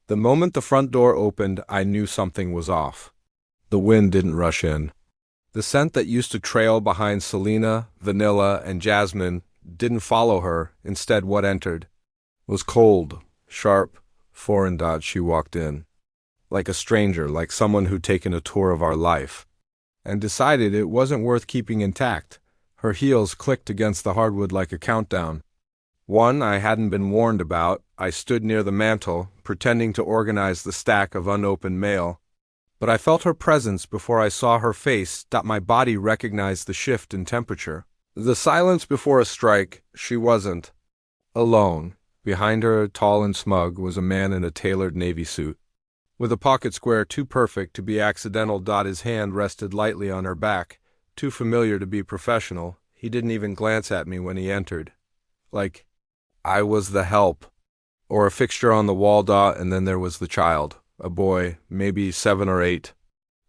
The moment the front door opened, I knew something was off. The wind didn't rush in. The scent that used to trail behind Selena, vanilla, and jasmine didn't follow her. Instead, what entered was cold, sharp, foreign. She walked in, like a stranger, like someone who'd taken a tour of our life, and decided it wasn't worth keeping intact. Her heels clicked against the hardwood like a countdown. One I hadn't been warned about. I stood near the mantel, pretending to organize the stack of unopened mail. But I felt her presence before I saw her face. My body recognized the shift in temperature. The silence before a strike. She wasn't alone. Behind her, tall and smug, was a man in a tailored navy suit, with a pocket square too perfect to be accidental. His hand rested lightly on her back, too familiar to be professional. He didn't even glance at me when he entered, like I was the help, or a fixture on the wall. And then there was the child, a boy, maybe 7 or 8,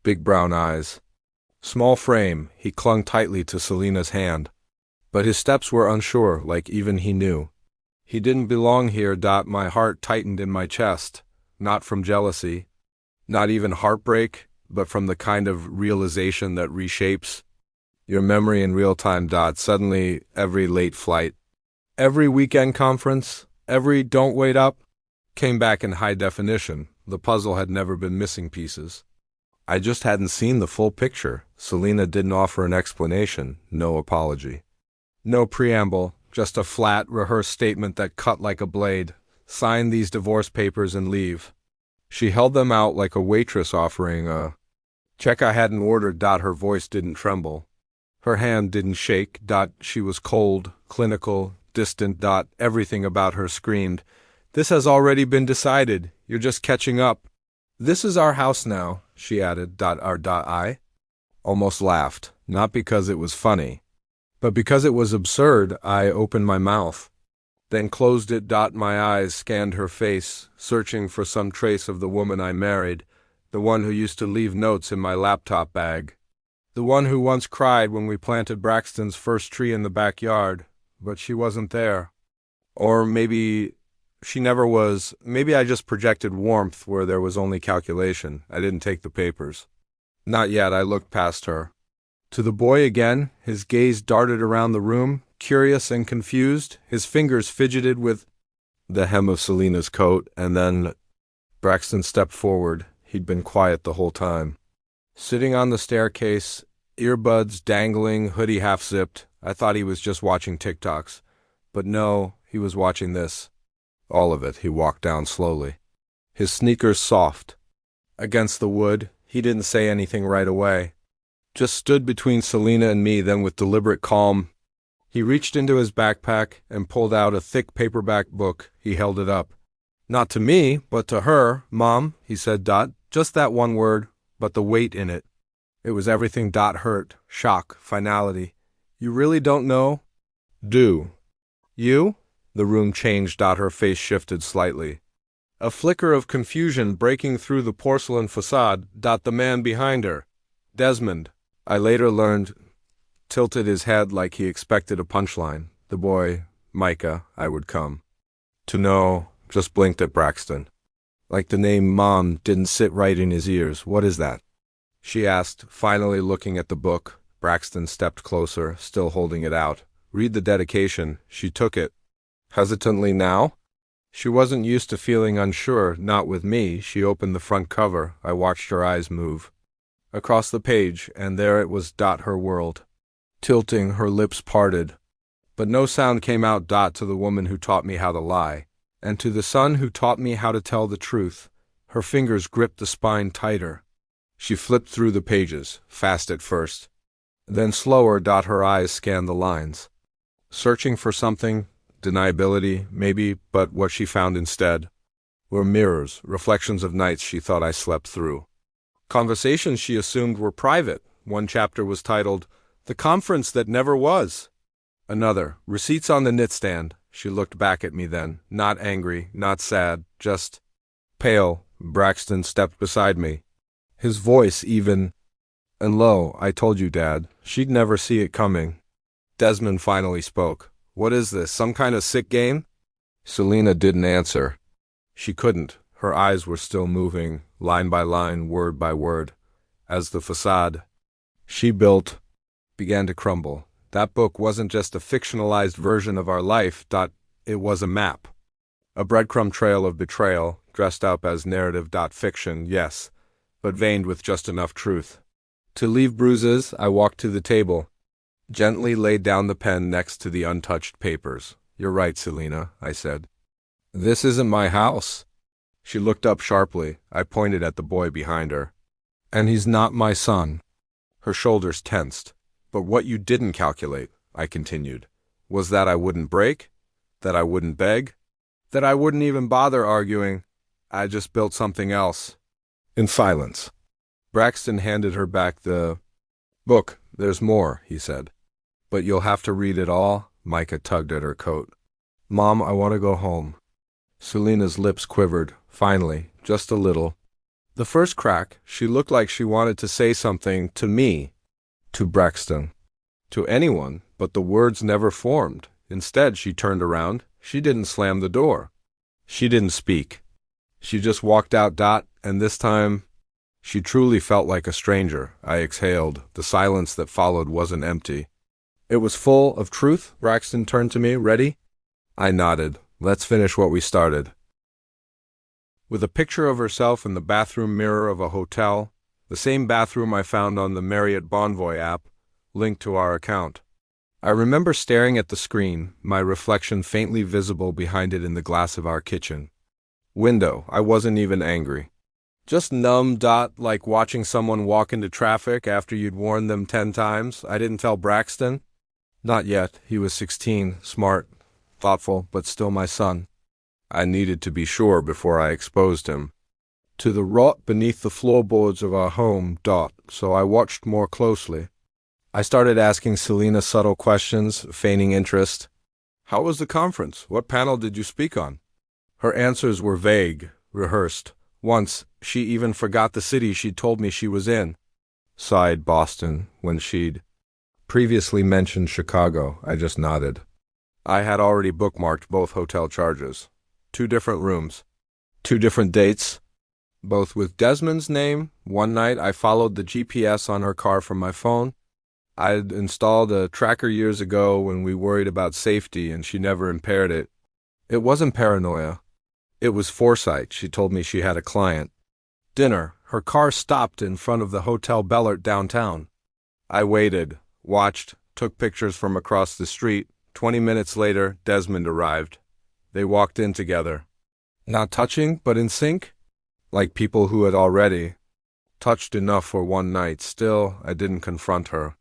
big brown eyes, small frame. He clung tightly to Selena's hand, but his steps were unsure, like even he knew. He didn't belong here. My heart tightened in my chest, not from jealousy, not even heartbreak, but from the kind of realization that reshapes your memory in real time. Suddenly, every late flight, every weekend conference, every don't wait up, came back in high definition. The puzzle had never been missing pieces. I just hadn't seen the full picture. Selena didn't offer an explanation, no apology, no preamble, just a flat, rehearsed statement that cut like a blade. Sign these divorce papers and leave. She held them out like a waitress offering a check I hadn't ordered. Her voice didn't tremble. Her hand didn't shake. She was cold, clinical, distant. Everything about her screamed, "This has already been decided. You're just catching up. This is our house now," she added. I almost laughed, not because it was funny, but because it was absurd. I opened my mouth, then closed it. My eyes scanned her face, searching for some trace of the woman I married, the one who used to leave notes in my laptop bag, the one who once cried when we planted Braxton's first tree in the backyard. But she wasn't there. Or maybe she never was. Maybe I just projected warmth where there was only calculation. I didn't take the papers. Not yet. I looked past her to the boy again. His gaze darted around the room, curious and confused. His fingers fidgeted with the hem of Selena's coat, and then Braxton stepped forward. He'd been quiet the whole time, sitting on the staircase, earbuds dangling, hoodie half-zipped. I thought he was just watching TikToks, but no, he was watching this. All of it. He walked down slowly, his sneakers soft against the wood. He didn't say anything right away, just stood between Selena and me. Then with deliberate calm, he reached into his backpack and pulled out a thick paperback book. He held it up. "Not to me, but to her, Mom," he said. Just that one word, but the weight in it. It was everything. Hurt, shock, finality. "You really don't know?" "Do you?" The room changed. Her face shifted slightly, a flicker of confusion breaking through the porcelain facade. The man behind her, Desmond, I later learned, tilted his head like he expected a punchline. The boy, Micah, I would come to know, just blinked at Braxton, like the name Mom didn't sit right in his ears. "What is that?" she asked, finally looking at the book. Braxton stepped closer, still holding it out. "Read the dedication." She took it hesitantly now. She wasn't used to feeling unsure, not with me. She opened the front cover. I watched her eyes move across the page, and there it was. Her world tilting, her lips parted, but no sound came out. To the woman who taught me how to lie, and to the son who taught me how to tell the truth. Her fingers gripped the spine tighter. She flipped through the pages, fast at first, then slower. Her eyes scanned the lines, searching for something, deniability, maybe, but what she found instead were mirrors, reflections of nights she thought I slept through, conversations she assumed were private. One chapter was titled, "The Conference That Never Was." Another, "Receipts on the Nightstand." She looked back at me then, not angry, not sad, just pale. Braxton stepped beside me, his voice even and low. "I told you, Dad." She'd never see it coming. Desmond finally spoke. "What is this, some kind of sick game?" Selena didn't answer. She couldn't. Her eyes were still moving, line by line, word by word, as the facade she built began to crumble. That book wasn't just a fictionalized version of our life, it was a map. A breadcrumb trail of betrayal, dressed up as narrative. Fiction, yes, but veined with just enough truth. To leave bruises, I walked to the table, gently laid down the pen next to the untouched papers. "You're right, Selina," I said. "This isn't my house." She looked up sharply. I pointed at the boy behind her. "And he's not my son." Her shoulders tensed. "But what you didn't calculate," I continued, "was that I wouldn't break, that I wouldn't beg, that I wouldn't even bother arguing. I just built something else." In silence, Braxton handed her back the book. "There's more," he said. "But you'll have to read it all." Micah tugged at her coat. "Mom, I want to go home." Selina's lips quivered, finally, just a little. The first crack, she looked like she wanted to say something to me, to Braxton, to anyone, but the words never formed. Instead, she turned around. She didn't slam the door. She didn't speak. She just walked out. And this time, she truly felt like a stranger. I exhaled. The silence that followed wasn't empty. It was full of truth. Braxton turned to me. "Ready?" I nodded. "Let's finish what we started." With a picture of herself in the bathroom mirror of a hotel, the same bathroom I found on the Marriott Bonvoy app, linked to our account. I remember staring at the screen, my reflection faintly visible behind it in the glass of our kitchen window. I wasn't even angry. Just numb. Like watching someone walk into traffic after you'd warned them 10 times. I didn't tell Braxton. Not yet. He was 16, smart, thoughtful, but still my son. I needed to be sure before I exposed him to the rot beneath the floorboards of our home. So I watched more closely. I started asking Selina subtle questions, feigning interest. "How was the conference? What panel did you speak on?" Her answers were vague, rehearsed. Once, she even forgot the city she'd told me she was in. Sighed Boston when she'd previously mentioned Chicago. I just nodded. I had already bookmarked both hotel charges. 2 different rooms. 2 different dates. Both with Desmond's name. One night I followed the GPS on her car from my phone. I'd installed a tracker years ago when we worried about safety, and she never impaired it. It wasn't paranoia. It was foresight. She told me she had a client. Dinner. Her car stopped in front of the Hotel Bellert downtown. I waited, watched, took pictures from across the street. 20 minutes later, Desmond arrived. They walked in together. Not touching, but in sync? Like people who had already touched enough for one night. Still, I didn't confront her.